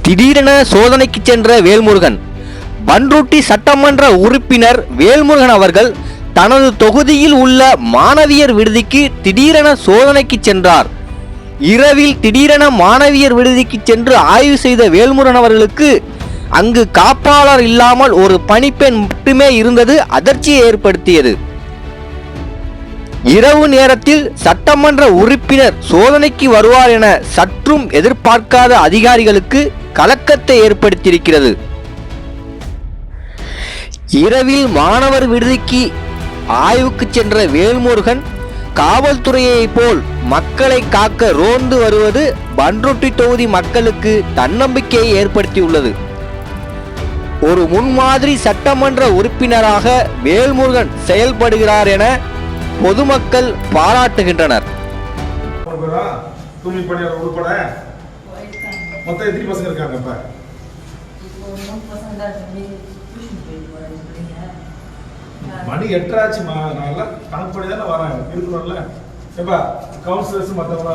திடீரென சோதனைக்கு சென்ற வேல்முருகன். பண்ருட்டி சட்டமன்ற உறுப்பினர் வேல்முருகன் அவர்கள் தனது தொகுதியில் உள்ள மாணவியர் விடுதிக்கு திடீரென சோதனைக்கு சென்றார். இரவில் திடீரென மாணவியர் விடுதிக்கு சென்று ஆய்வு செய்த வேல்முருகன் அவர்களுக்கு அங்கு காப்பாளர் இல்லாமல் ஒரு பணிப்பெண் மட்டுமே இருந்தது அதிர்ச்சியை ஏற்படுத்தியது. இரவு நேரத்தில் சட்டமன்ற உறுப்பினர் சோதனைக்கு வருவார் என சற்றும் எதிர்பார்க்காத அதிகாரிகளுக்கு கலக்கத்தை ஏற்படுத்தியிருக்கிறது. இரவில் மாணவர் விடுதிக்கு ஆய்வுக்கு சென்ற வேல்முருகன் காவல்துறையை போல் மக்களை காக்க ரோந்து வருவது பண்ருட்டி தொகுதி மக்களுக்கு தன்னம்பிக்கையை ஏற்படுத்தியுள்ளது. ஒரு முன்மாதிரி சட்டமன்ற உறுப்பினராக வேல்முருகன் செயல்படுகிறார் என பொதுமக்கள் பாராட்டுகின்றனர். மணி 8 ஆச்சுமா, நான் கணக்கு பண்ணி தானே வரேன், இருக்கணும்ல. ஏப்பா கவுன்சிலர்ஸ் மற்றவங்க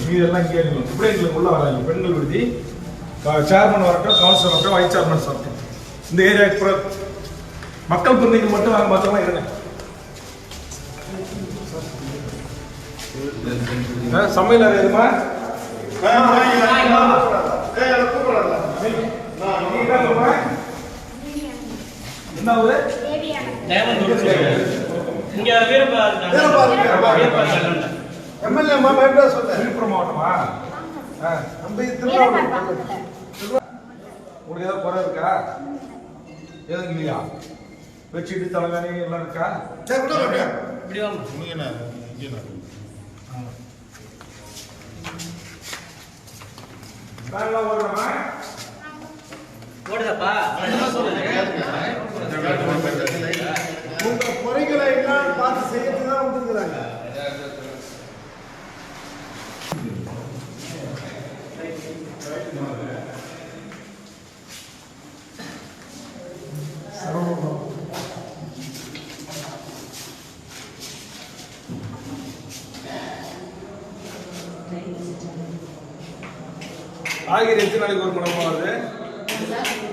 மீது எல்லாம் இங்கே இருக்கணும். இப்படி எங்களுக்கு உள்ள வராங்க. பெண்கள் விடுதி சேர்மன் வரட்டும், கவுன்சிலர் வரட்டும், வைஸ் சேர்மன் வரட்டும். இந்த ஏரியா மக்கள் பிரதிநிதிகள் மட்டும் வாங்க, மற்றவங்க இருங்க. சமையல் அறியுமா என்ன விழுப்புரம் மாவட்டமா? உங்களுக்கு ஏதாவது குறை இருக்கா? எதுவும் இல்லையா? பெட்ஷீட் தலைவாணி எல்லாம் இருக்கா? உங்க குறைகளை எல்லாம் பார்த்து செய்யறதுதான் வந்துருக்குறாங்க. காய்கறி எத்தனை நாளைக்கு ஒரு முறை வருது?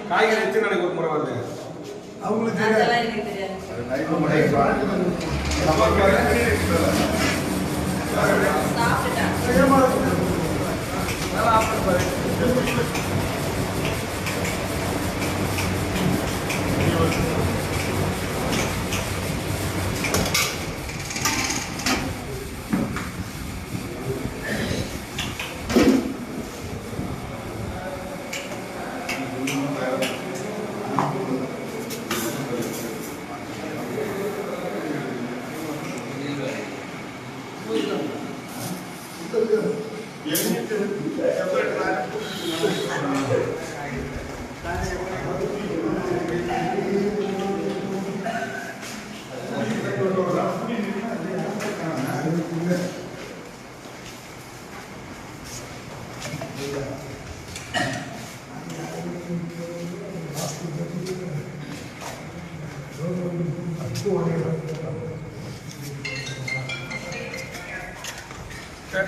காய்கறி எத்தனை நாளைக்கு ஒரு முறை வருது? அவங்களுக்கு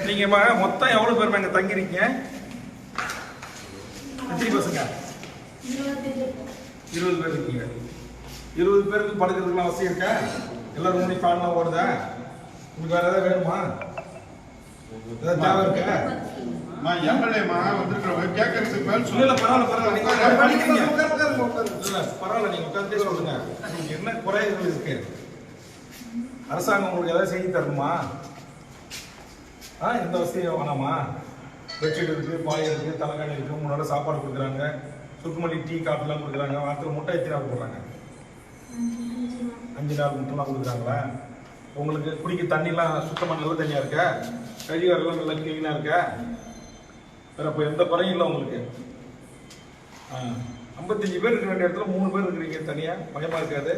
நீங்க மொத்தம் எவ்வளவு பேர் இங்க தங்கிருக்கீங்க? எத்தனை பசங்க? 20 பேர் இருக்கீங்க. 20 பேருக்கு படுக்கிறதுக்குலாம் வசதி இருக்கா? எல்லாரும் முன்னாடி ஃபேன்லாம் ஓடுதா? உங்களுக்கு வேற ஏதாவது வேணுமா? ஏதாவது தேவை இருக்கா? எம்எல்ஏமா வந்திருக்கிறவங்க கேட்கறதுக்கு மேல் சொல்லல. பரவாயில்ல, நீங்க உட்கார்ந்தே சொல்லுங்க. என்ன குறைகள் இருக்கு? அரசாங்கம் உங்களுக்கு ஏதாவது செய்தி தரணுமா? எந்த வசதியும் வேணாமா? பெட்ஷீட் இருக்கு, பாய் இருக்கு, தலைகாணி இருக்கு, முன்னோட சாப்பாடு கொடுக்குறாங்க, சுக்குமல்லி டீ காஃபிலாம் கொடுக்குறாங்க. வாரத்தில் முட்டை எத்தனை நாள் போடுறாங்க? 5 நாள் முட்டைலாம் கொடுக்குறாங்களா? உங்களுக்கு குடிக்க தண்ணிலாம் சுத்தமான நல்ல தண்ணியா இருக்கா? கழிவறைலாம் நல்லா கிளீனா இருக்கா? வேற இப்போ எந்த குறையும் இல்லை உங்களுக்கு. 55 பேர் இருக்க வேண்டிய இடத்துல 3 பேர் இருக்கிறீங்க தனியா. பயமா இருக்காது?